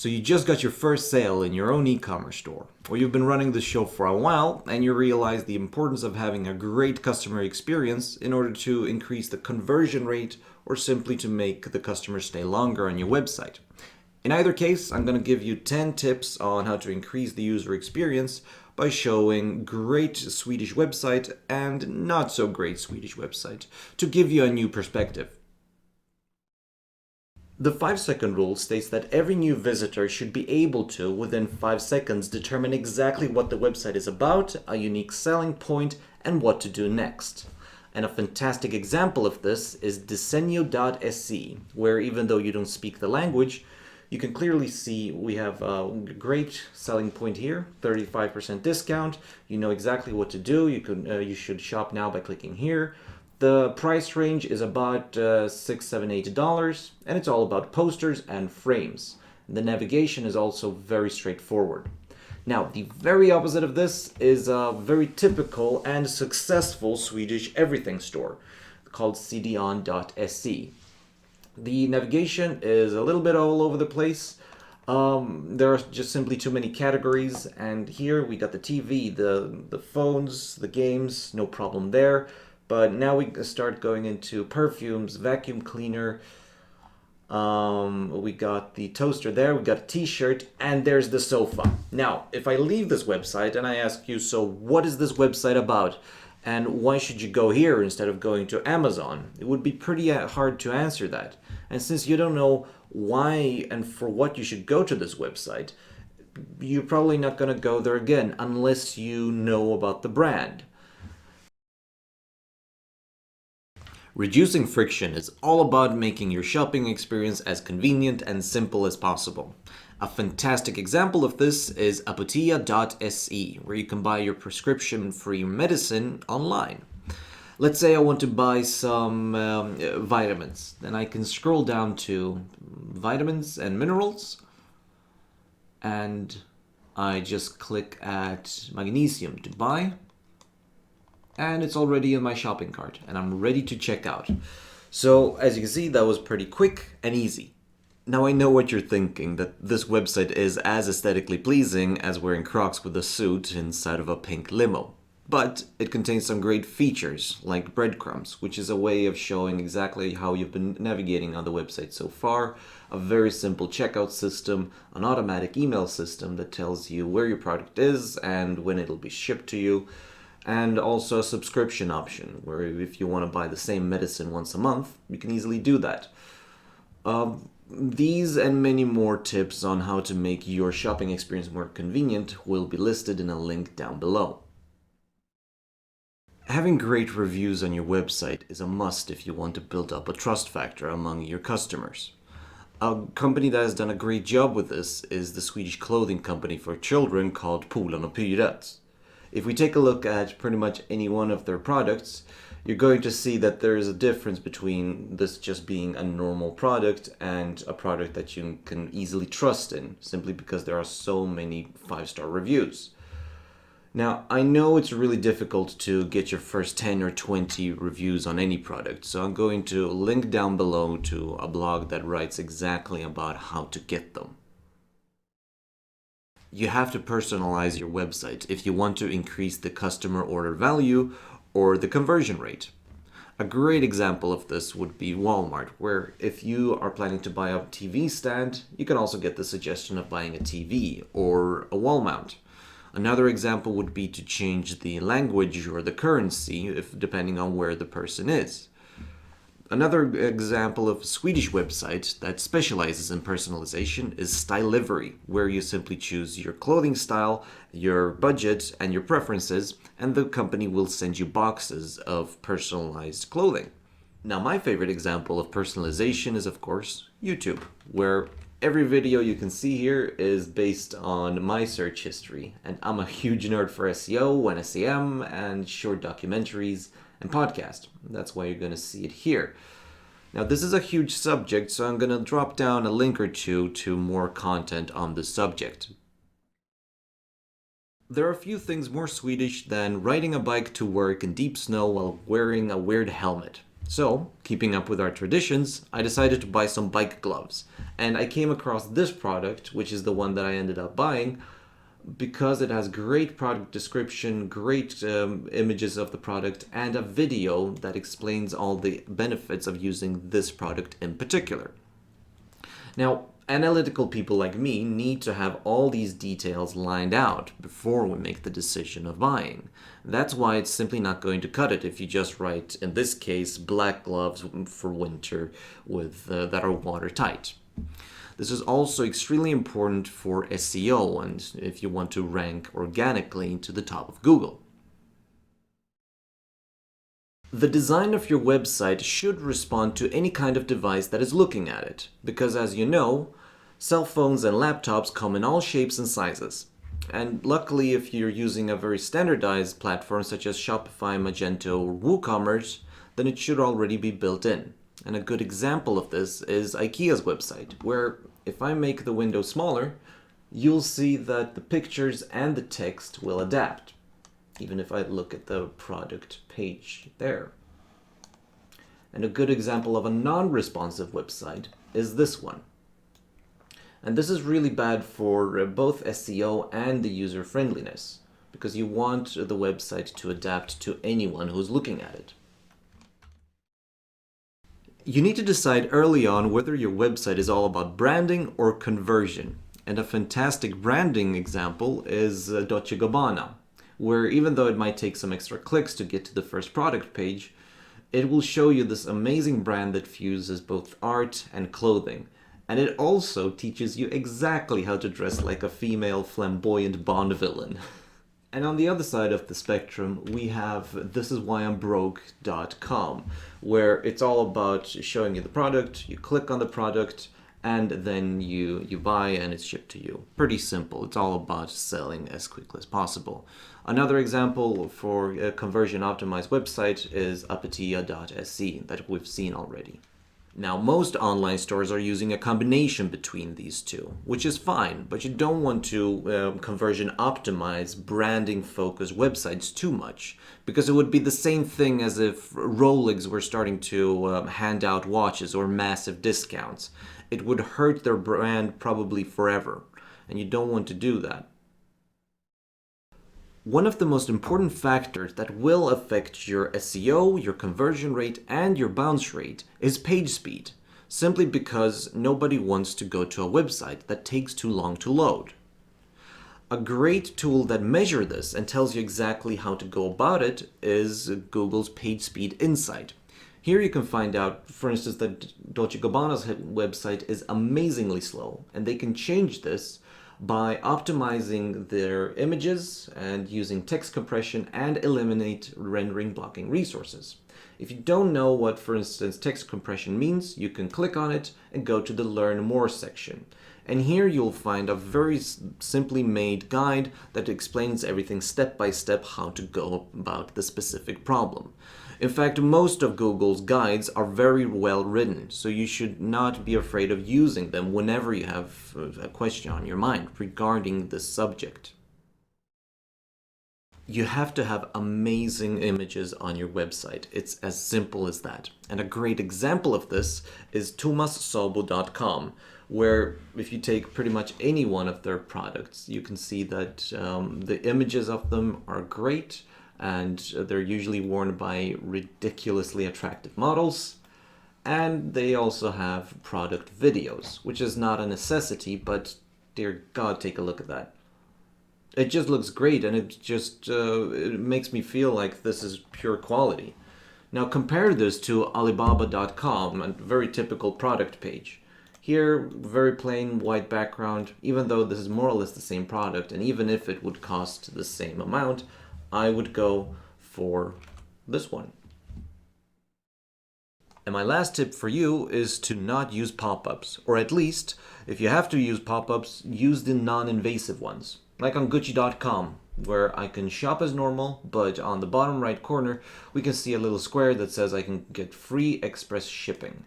So you just got your first sale in your own e-commerce store, or you've been running the show for a while and you realize the importance of having a great customer experience in order to increase the conversion rate or simply to make the customer stay longer on your website. In either case, I'm going to give you 10 tips on how to increase the user experience by showing great Swedish website and not so great Swedish website to give you a new perspective. The 5-second rule states that every new visitor should be able to, within 5 seconds, determine exactly what the website is about, a unique selling point, and what to do next. And a fantastic example of this is Diseño.se, where even though you don't speak the language, you can clearly see we have a great selling point here, 35% discount. You know exactly what to do. You should shop now by clicking here. The price range is about $6, $7, $8, and it's all about posters and frames. The navigation is also very straightforward. Now, the very opposite of this is a very typical and successful Swedish everything store called cdon.se. The navigation is a little bit all over the place. There are just simply too many categories, and here we got the TV, the phones, the games, no problem there. But now we start going into perfumes, vacuum cleaner, we got the toaster there, we got a t-shirt, and there's the sofa. Now, if I leave this website and I ask you, so what is this website about? And why should you go here instead of going to Amazon? It would be pretty hard to answer that. And since you don't know why and for what you should go to this website, you're probably not going to go there again unless you know about the brand. Reducing friction is all about making your shopping experience as convenient and simple as possible. A fantastic example of this is Apotea.se, where you can buy your prescription-free medicine online. Let's say I want to buy some vitamins. Then I can scroll down to vitamins and minerals, and I just click at magnesium to buy. And it's already in my shopping cart and I'm ready to check out. So as you can see, that was pretty quick and easy. Now I know what you're thinking, that this website is as aesthetically pleasing as wearing Crocs with a suit inside of a pink limo. But it contains some great features like breadcrumbs, which is a way of showing exactly how you've been navigating on the website so far, a very simple checkout system, an automatic email system that tells you where your product is and when it'll be shipped to you, and also a subscription option, where if you want to buy the same medicine once a month, you can easily do that. These and many more tips on how to make your shopping experience more convenient will be listed in a link down below. Having great reviews on your website is a must if you want to build up a trust factor among your customers. A company that has done a great job with this is the Swedish clothing company for children called Polan och Pyret. If we take a look at pretty much any one of their products, you're going to see that there is a difference between this just being a normal product and a product that you can easily trust in, simply because there are so many 5-star reviews. Now, I know it's really difficult to get your first 10 or 20 reviews on any product, so I'm going to link down below to a blog that writes exactly about how to get them. You have to personalize your website if you want to increase the customer order value or the conversion rate. A great example of this would be Walmart, where if you are planning to buy a TV stand, you can also get the suggestion of buying a TV or a wall mount. Another example would be to change the language or the currency depending on where the person is. Another example of a Swedish website that specializes in personalization is Stylivery, where you simply choose your clothing style, your budget, and your preferences, and the company will send you boxes of personalized clothing. Now, my favorite example of personalization is, of course, YouTube, where every video you can see here is based on my search history, and I'm a huge nerd for SEO and SEM and short documentaries and podcast. That's why you're going to see it here. Now, this is a huge subject, so I'm going to drop down a link or two to more content on this subject. There are a few things more Swedish than riding a bike to work in deep snow while wearing a weird helmet. So, keeping up with our traditions, I decided to buy some bike gloves. And I came across this product, which is the one that I ended up buying, because it has great product description, great images of the product, and a video that explains all the benefits of using this product in particular. Now, analytical people like me need to have all these details lined out before we make the decision of buying. That's why it's simply not going to cut it if you just write, in this case, black gloves for winter with that are watertight. This is also extremely important for SEO and if you want to rank organically to the top of Google. The design of your website should respond to any kind of device that is looking at it, because as you know, cell phones and laptops come in all shapes and sizes. And luckily, if you're using a very standardized platform such as Shopify, Magento, or WooCommerce, then it should already be built in. And a good example of this is IKEA's website, where if I make the window smaller, you'll see that the pictures and the text will adapt, even if I look at the product page there. And a good example of a non-responsive website is this one. And this is really bad for both SEO and the user friendliness, because you want the website to adapt to anyone who's looking at it. You need to decide early on whether your website is all about branding or conversion. And a fantastic branding example is Dolce & Gabbana, where even though it might take some extra clicks to get to the first product page, it will show you this amazing brand that fuses both art and clothing. And it also teaches you exactly how to dress like a female flamboyant Bond villain. And on the other side of the spectrum, we have thisiswhyimbroke.com, where it's all about showing you the product, you click on the product, and then you buy and it's shipped to you. Pretty simple. It's all about selling as quickly as possible. Another example for a conversion optimized website is apatia.se that we've seen already. Now, most online stores are using a combination between these two, which is fine, but you don't want to conversion optimize branding focused websites too much, because it would be the same thing as if Rolex were starting to hand out watches or massive discounts. It would hurt their brand probably forever, and you don't want to do that. One of the most important factors that will affect your SEO, your conversion rate, and your bounce rate is page speed, simply because nobody wants to go to a website that takes too long to load. A great tool that measures this and tells you exactly how to go about it is Google's Page Speed Insight. Here you can find out, for instance, that Dolce & Gabbana's website is amazingly slow, and they can change this by optimizing their images and using text compression and eliminate rendering blocking resources. If you don't know what, for instance, text compression means, you can click on it and go to the Learn More section. And here you'll find a very simply made guide that explains everything step by step how to go about the specific problem. In fact, most of Google's guides are very well written, so you should not be afraid of using them whenever you have a question on your mind regarding this subject. You have to have amazing images on your website. It's as simple as that. And a great example of this is tumassobo.com, where if you take pretty much any one of their products, you can see that the images of them are great, and they're usually worn by ridiculously attractive models. And they also have product videos, which is not a necessity, but dear God, take a look at that. It just looks great, and it just it makes me feel like this is pure quality. Now compare this to Alibaba.com, a very typical product page. Here, very plain white background, even though this is more or less the same product, and even if it would cost the same amount, I would go for this one. And my last tip for you is to not use pop-ups, or at least, if you have to use pop-ups, use the non-invasive ones. Like on Gucci.com, where I can shop as normal, but on the bottom right corner, we can see a little square that says I can get free express shipping.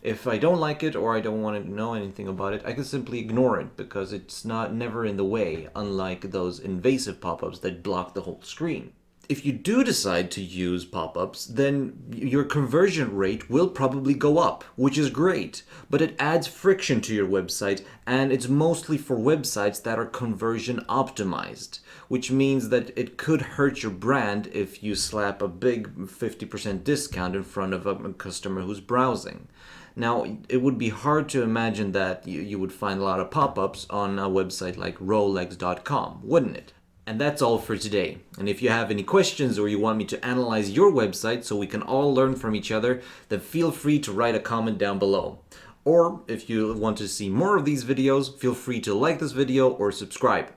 If I don't like it or I don't want to know anything about it, I can simply ignore it because it's never in the way, unlike those invasive pop-ups that block the whole screen. if you do decide to use pop-ups, then your conversion rate will probably go up, which is great, but it adds friction to your website, and it's mostly for websites that are conversion optimized, which means that it could hurt your brand if you slap a big 50% discount in front of a customer who's browsing. Now, it would be hard to imagine that you would find a lot of pop-ups on a website like Rolex.com, wouldn't it? And that's all for today. And if you have any questions or you want me to analyze your website so we can all learn from each other, then feel free to write a comment down below. Or if you want to see more of these videos, feel free to like this video or subscribe.